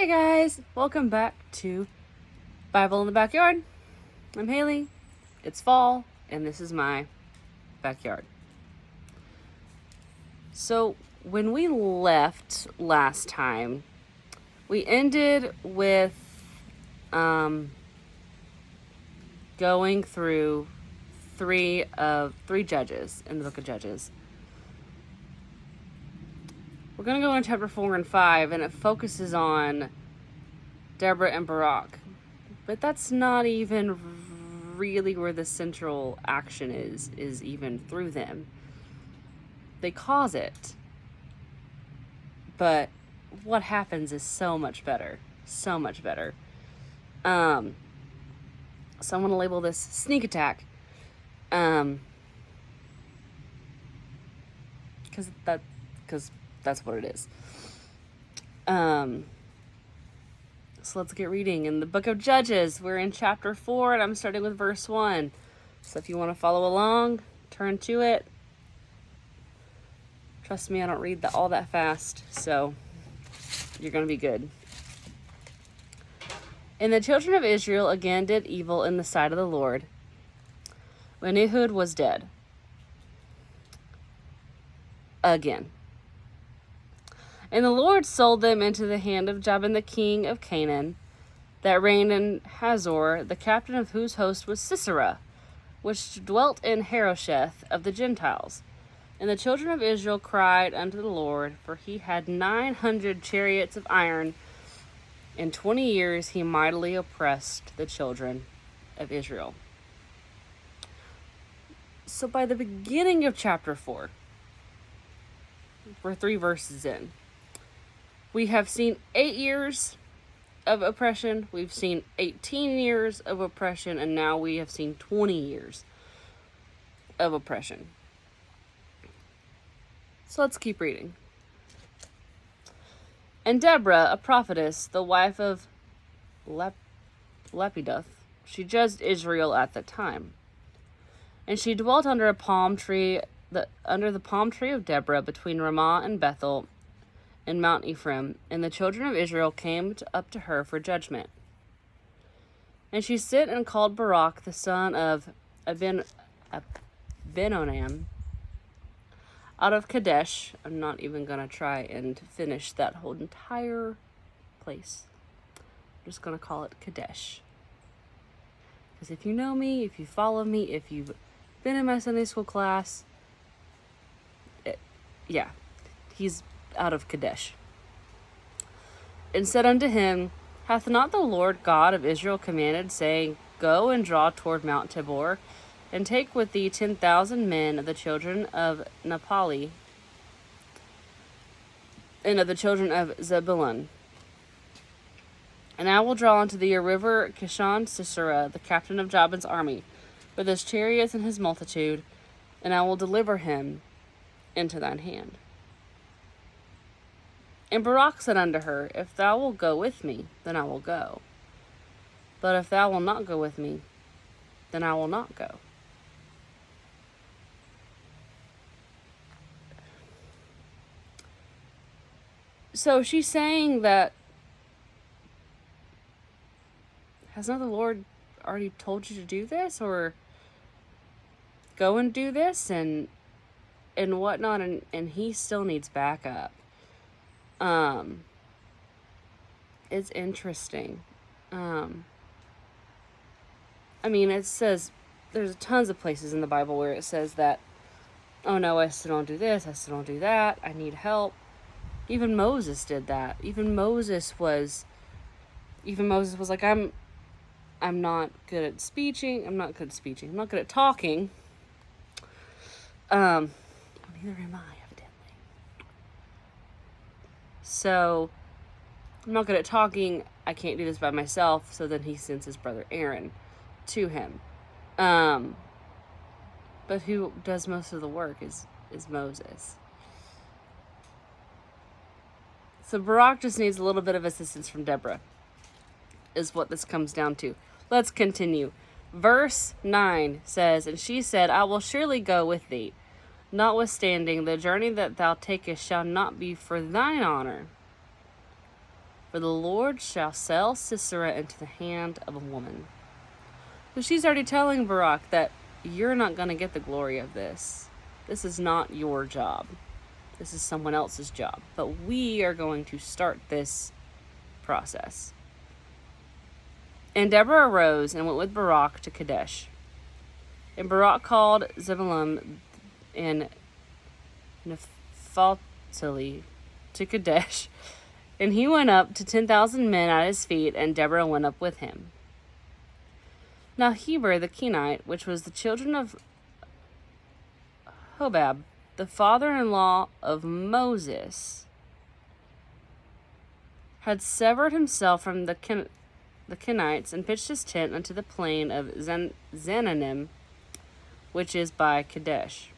Hey guys, welcome back to Bible in the Backyard. I'm Haley, it's fall, and this is my backyard. So, when we left last time, we ended with going through three judges in the book of Judges. We're going to go into chapter 4 and 5, and it focuses on Deborah and Barak. But that's not even really where the central action is even through them. They cause it. But what happens is so much better. So much better. So I'm going to label this sneak attack. Because that's what it is. So let's get reading. In the book of Judges, we're in chapter 4, and I'm starting with verse 1. So if you want to follow along, turn to it. Trust me, I don't read all that fast, so you're going to be good. And the children of Israel again did evil in the sight of the Lord, when Ehud was dead. Again. And the Lord sold them into the hand of Jabin the king of Canaan, that reigned in Hazor, the captain of whose host was Sisera, which dwelt in Harosheth of the Gentiles. And the children of Israel cried unto the Lord, for he had 900 chariots of iron. In 20 years he mightily oppressed the children of Israel. So by the beginning of chapter 4, we're 3 verses in, we have seen 8 years of oppression, we've seen 18 years of oppression, and now we have seen 20 years of oppression. So let's keep reading. And Deborah, a prophetess, the wife of Lapidoth, she judged Israel at the time. And she dwelt under a palm tree, under the palm tree of Deborah, between Ramah and Bethel, in Mount Ephraim, and the children of Israel came up to her for judgment. And she sent and called Barak, the son of Abinonam, out of Kadesh. I'm not even going to try and finish that whole entire place. I'm just going to call it Kadesh. Because if you know me, if you follow me, if you've been in my Sunday school class, he's out of Kadesh. And said unto him, Hath not the Lord God of Israel commanded, saying, Go and draw toward Mount Tabor, and take with thee 10,000 men of the children of Naphtali, and of the children of Zebulun. And I will draw unto thee a river Kishon Sisera, the captain of Jabin's army, with his chariots and his multitude, and I will deliver him into thine hand. And Barak said unto her, If thou wilt go with me, then I will go. But if thou wilt not go with me, then I will not go. So she's saying that, has not the Lord already told you to do this, or go and do this, and whatnot, and he still needs backup. It's interesting. I mean, it says, there's tons of places in the Bible where it says that, oh no, I still don't do this, I still don't do that, I need help. Even Moses did that. Even Moses was like, I'm not good at speeching, I'm not good at talking. Neither am I, evidently. So, I'm not good at talking, I can't do this by myself, so then he sends his brother Aaron to him. But who does most of the work is Moses. So Barak just needs a little bit of assistance from Deborah, is what this comes down to. Let's continue. Verse 9 says, And she said, I will surely go with thee. Notwithstanding, the journey that thou takest shall not be for thine honor, For the Lord shall sell Sisera into the hand of a woman. So she's already telling Barak that you're not going to get the glory of this. This is not your job. This is someone else's job. But we are going to start this process. And Deborah arose and went with Barak to Kadesh. And Barak called Zebulun and Naphtali to Kadesh. And he went up to 10,000 men at his feet, and Deborah went up with him. Now Heber the Kenite, which was the children of Hobab, the father-in-law of Moses, had severed himself from the Kenites and pitched his tent unto the plain of Zananim, which is by Kadesh.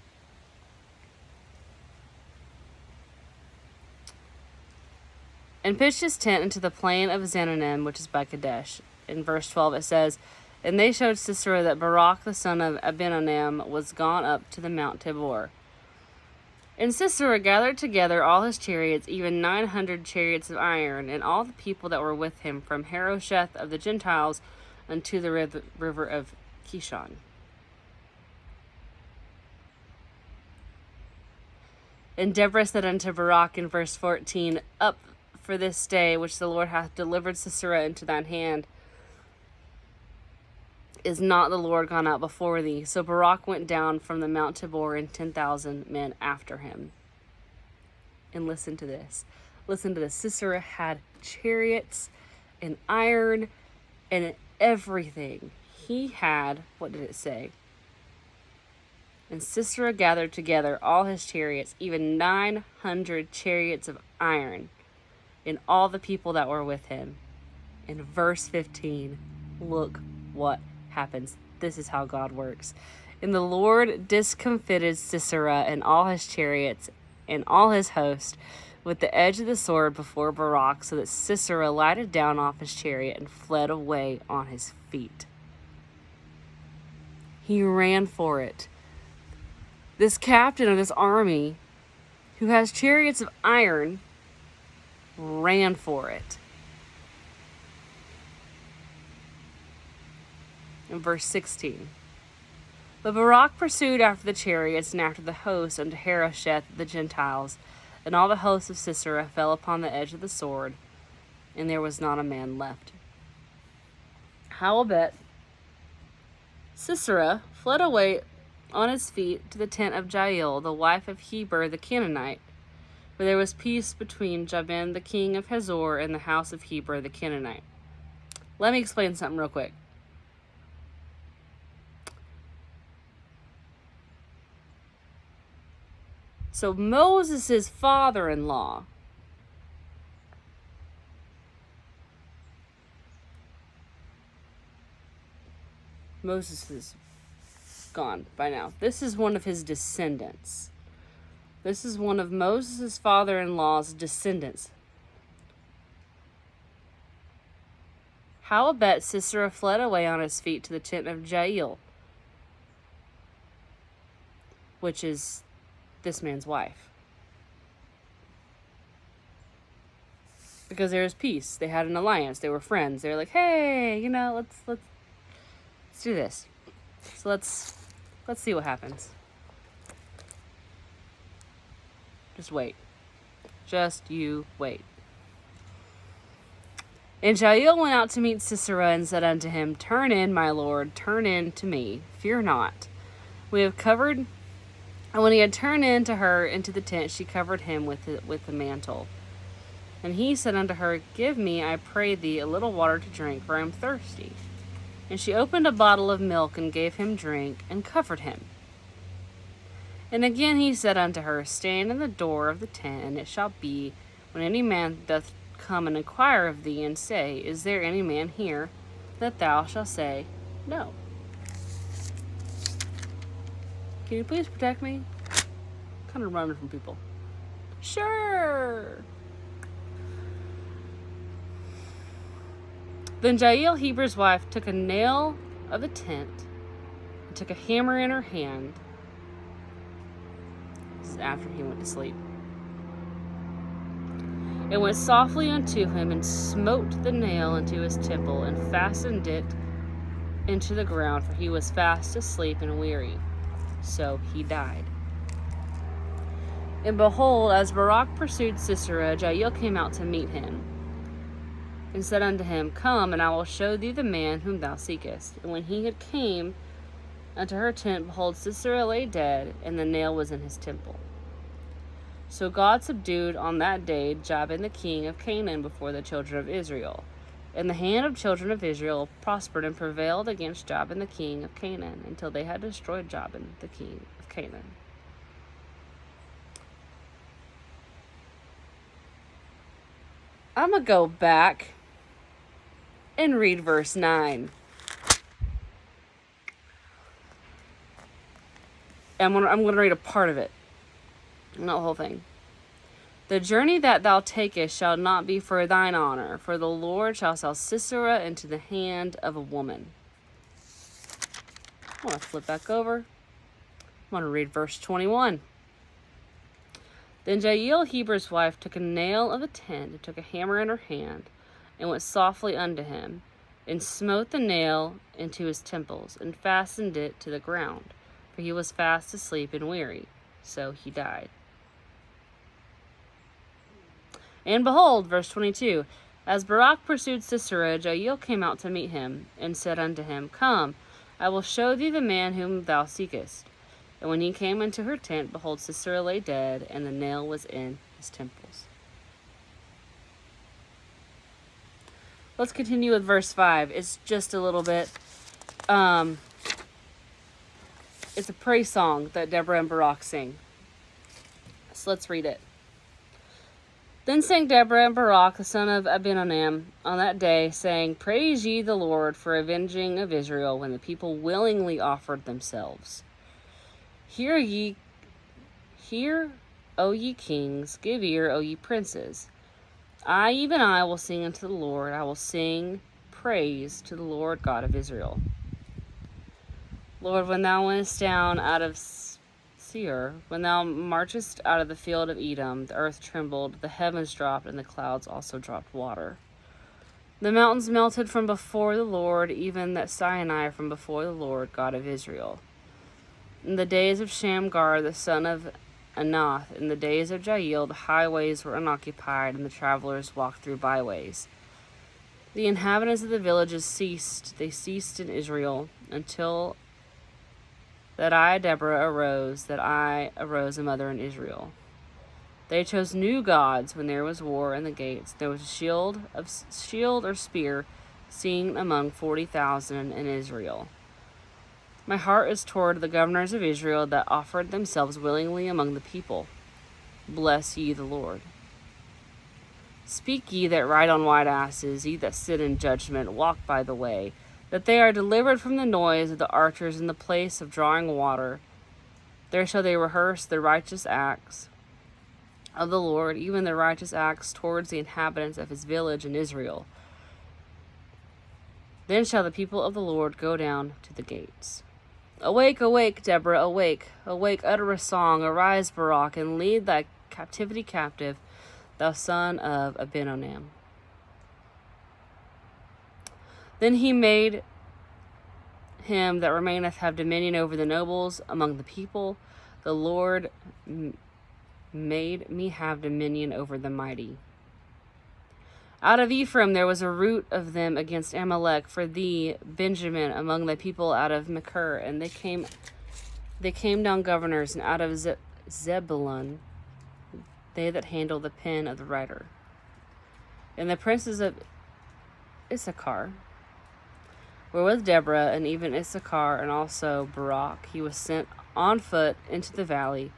And pitched his tent into the plain of Zananim, which is by Kadesh. In verse 12 it says, And they showed Sisera that Barak the son of Abinadab was gone up to the Mount Tabor. And Sisera gathered together all his chariots, even 900 chariots of iron, and all the people that were with him, from Harosheth of the Gentiles unto the river of Kishon. And Deborah said unto Barak in verse 14, Up for this day which the Lord hath delivered Sisera into thine hand, is not the Lord gone out before thee? So Barak went down from the Mount Tabor, and 10,000 men after him. And listen to this. Listen to this. Sisera had chariots and iron and everything. He had, what did it say? And Sisera gathered together all his chariots, even 900 chariots of iron, and all the people that were with him. In verse 15, look what happens. This is how God works. And the Lord discomfited Sisera and all his chariots and all his host with the edge of the sword before Barak, so that Sisera lighted down off his chariot and fled away on his feet. He ran for it. This captain of this army, who has chariots of iron, ran for it. In verse 16. But Barak pursued after the chariots and after the host unto Harosheth the Gentiles, and all the hosts of Sisera fell upon the edge of the sword, and there was not a man left. Howbeit Sisera fled away on his feet to the tent of Jael, the wife of Heber the Canaanite, for there was peace between Jabin the king of Hazor and the house of Heber the Canaanite. Let me explain something real quick. So Moses' father-in-law Moses is gone by now. This is one of his descendants. This is one of Moses' father-in-law's descendants. Howbeit Sisera fled away on his feet to the tent of Jael, which is this man's wife. Because there was peace. They had an alliance. They were friends. They were like, hey, let's do this. So let's see what happens. Just wait. Just you wait. And Jael went out to meet Sisera and said unto him, Turn in, my lord, turn in to me. Fear not. We have covered. And when he had turned in to her into the tent, she covered him with the mantle. And he said unto her, Give me, I pray thee, a little water to drink, for I am thirsty. And she opened a bottle of milk and gave him drink, and covered him. And again he said unto her, Stand in the door of the tent, and it shall be, when any man doth come and inquire of thee, and say, Is there any man here? That thou shalt say, No. Can you please protect me? I'm kind of running from people. Sure. Then Jael, Heber's wife, took a nail of the tent and took a hammer in her hand. This is after he went to sleep. and went softly unto him, and smote the nail into his temple, and fastened it into the ground, for he was fast asleep and weary. So he died. And behold, as Barak pursued Sisera, Jael came out to meet him, and said unto him, Come, and I will show thee the man whom thou seekest. And when he had came unto her tent, behold, Sisera lay dead, and the nail was in his temple. So God subdued on that day Jabin the king of Canaan before the children of Israel. And the hand of children of Israel prospered and prevailed against Jabin the king of Canaan, until they had destroyed Jabin the king of Canaan. I'm going to go back and read verse 9. I'm going to read a part of it, not the whole thing. The journey that thou takest shall not be for thine honor, for the Lord shall sell Sisera into the hand of a woman. I want to flip back over. I'm going to read verse 21. Then Jael, Heber's wife, took a nail of the tent, and took a hammer in her hand, and went softly unto him, and smote the nail into his temples, and fastened it to the ground, for he was fast asleep and weary. So he died. And behold, verse 22, as Barak pursued Sisera, Jael came out to meet him, and said unto him, Come, I will show thee the man whom thou seekest. And when he came into her tent, behold, Sisera lay dead, and the nail was in his temples. Let's continue with verse 5. It's just a little bit, it's a praise song that Deborah and Barak sing. So let's read it. Then sang Deborah and Barak, the son of Abinoam, on that day, saying, Praise ye the Lord for avenging of Israel, when the people willingly offered themselves. Hear, O ye kings, give ear, O ye princes. Even I, will sing unto the Lord, I will sing praise to the Lord God of Israel. Lord, when thou wentest down out of Seir, when thou marchest out of the field of Edom, the earth trembled, the heavens dropped, and the clouds also dropped water. The mountains melted from before the Lord, even that Sinai from before the Lord God of Israel. In the days of Shamgar, the son of Anath, in the days of Jael, the highways were unoccupied, and the travelers walked through byways. The inhabitants of the villages ceased. They ceased in Israel, until that I, Deborah, arose, a mother in Israel. They chose new gods when there was war in the gates. There was a shield or spear seen among 40,000 in Israel. My heart is toward the governors of Israel that offered themselves willingly among the people. Bless ye the Lord. Speak ye that ride on white asses, ye that sit in judgment, walk by the way, that they are delivered from the noise of the archers in the place of drawing water. There shall they rehearse the righteous acts of the Lord, even the righteous acts towards the inhabitants of his village in Israel. Then shall the people of the Lord go down to the gates. Awake, awake, Deborah, awake, awake, utter a song, arise, Barak, and lead thy captivity captive, thou son of Abinoam. Then he made him that remaineth have dominion over the nobles among the people. The Lord made me have dominion over the mighty. Out of Ephraim there was a root of them against Amalek, for thee, Benjamin, among the people out of Machir, and they came down governors, and out of Zebulun, they that handle the pen of the writer. And the princes of Issachar were with Deborah, and even Issachar, and also Barak. He was sent on foot into the valley.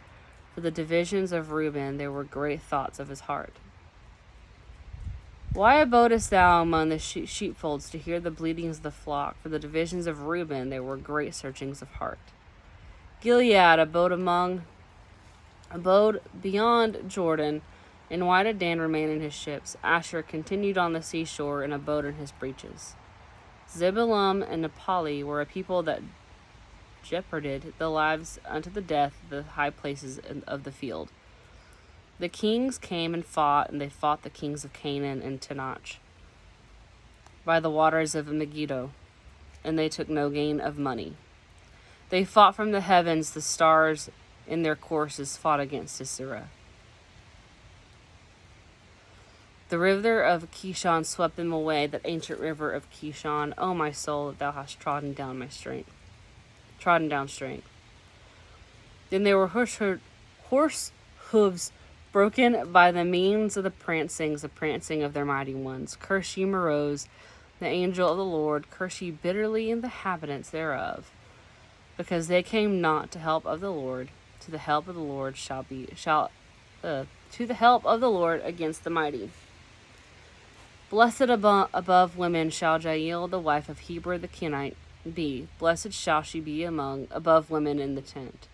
For the divisions of Reuben, there were great thoughts of his heart. Why abodest thou among the sheepfolds to hear the bleatings of the flock? For the divisions of Reuben, there were great searchings of heart. Gilead abode beyond Jordan, and why did Dan remain in his ships? Asher continued on the seashore, and abode in his breaches. Zebulun and Naphtali were a people that jeoparded the lives unto the death of the high places of the field. The kings came and fought, and they fought the kings of Canaan and Tanach by the waters of Megiddo, and they took no gain of money. They fought from the heavens, the stars in their courses fought against Sisera. The river of Kishon swept them away, that ancient river of Kishon. O my soul, that thou hast trodden down strength. Then there were horse hooves broken by the means of the prancing of their mighty ones. Curse ye Meroz, the angel of the Lord, curse ye bitterly in the inhabitants thereof, because they came not to help of the Lord. To the help of the Lord to the help of the Lord against the mighty. Blessed above women shall Jael, the wife of Heber the Kenite, be. Blessed shall she be above women in the tent.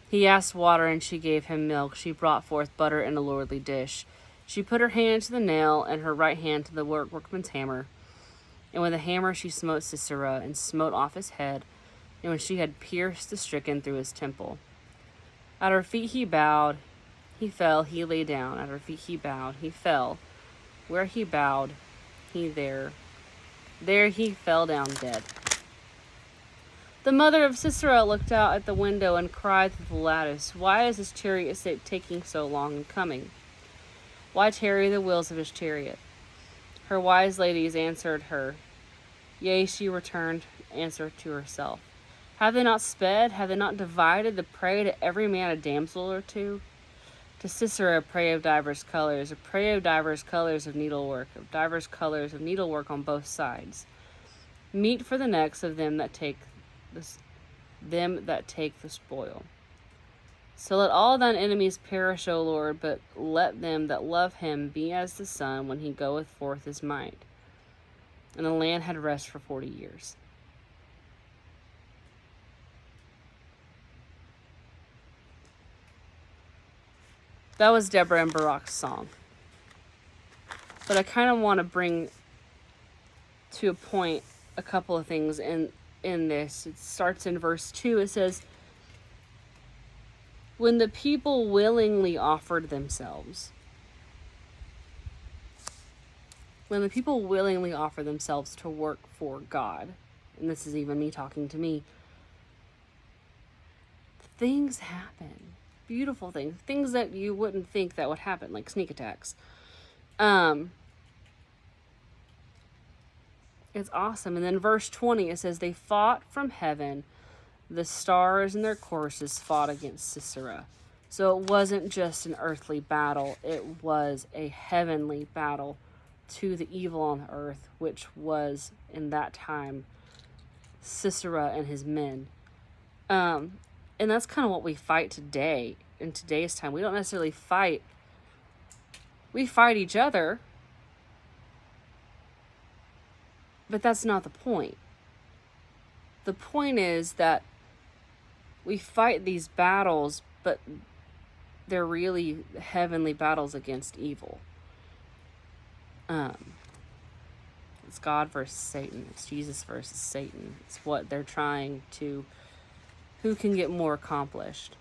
He asked water, and she gave him milk. She brought forth butter in a lordly dish. She put her hand to the nail, and her right hand to the workman's hammer. And with a hammer she smote Sisera, and smote off his head. And when she had pierced the stricken through his temple. At her feet he bowed, he fell, he lay down. At her feet he bowed, he fell. Where he bowed, there he fell down dead. The mother of Sisera looked out at the window and cried through the lattice, Why is his chariot taking so long in coming? Why tarry the wheels of his chariot? Her wise ladies answered her. Yea, she returned answer to herself. Have they not sped? Have they not divided the prey to every man a damsel or two? To Sisera a prey of divers colors, of needlework, on both sides. Meat for the necks of them that take the spoil. So let all thine enemies perish, O Lord, but let them that love him be as the sun when he goeth forth his might. And the land had rest for 40 years. That was Deborah and Barak's song. But I kind of want to bring to a point a couple of things in this. It starts in verse 2. It says, when the people willingly offered themselves. When the people willingly offer themselves to work for God, and this is even me talking to me, things happen. Beautiful things that you wouldn't think that would happen, like sneak attacks. It's awesome. And then verse 20, it says, they fought from heaven, the stars in their courses fought against Sisera. So it wasn't just an earthly battle, it was a heavenly battle to the evil on earth, which was, in that time, Sisera and his men. And that's kind of what we fight today, in today's time. We don't necessarily fight. We fight each other. But that's not the point. The point is that we fight these battles, but they're really heavenly battles against evil. It's God versus Satan. It's Jesus versus Satan. It's what they're trying to... Who can get more accomplished?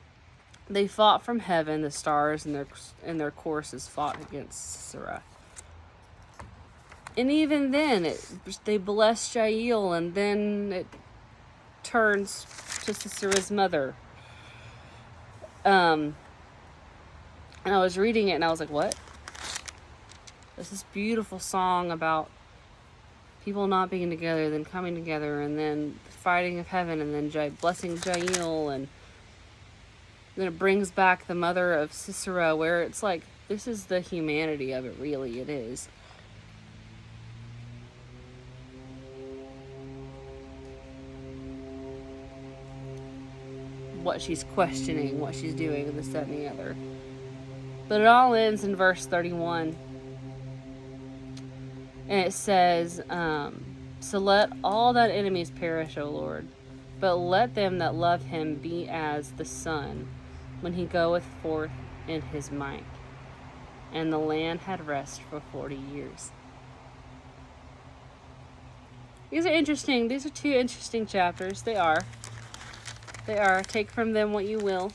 They fought from heaven, the stars in their courses fought against Sisera. And even then, they blessed Jael, and then it turns to Sisera's mother. And I was reading it, and I was like, what? There's this beautiful song about people not being together, then coming together, and then fighting of heaven, and then blessing Jael, and then it brings back the mother of Sisera, where it's like, this is the humanity of it, really, it is. What she's questioning, what she's doing, and this, that, and the other. But it all ends in verse 31. And it says, so let all thine enemies perish, O Lord, but let them that love him be as the sun when he goeth forth in his might. And the land had rest for 40 years. These are interesting. These are two interesting chapters. They are. Take from them what you will.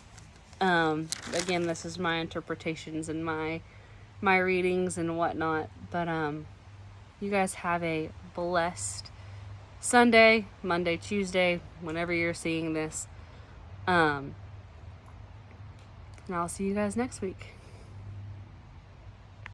Again, this is my interpretations and my readings and whatnot. But you guys have a blessed Sunday, Monday, Tuesday, whenever you're seeing this. And I'll see you guys next week.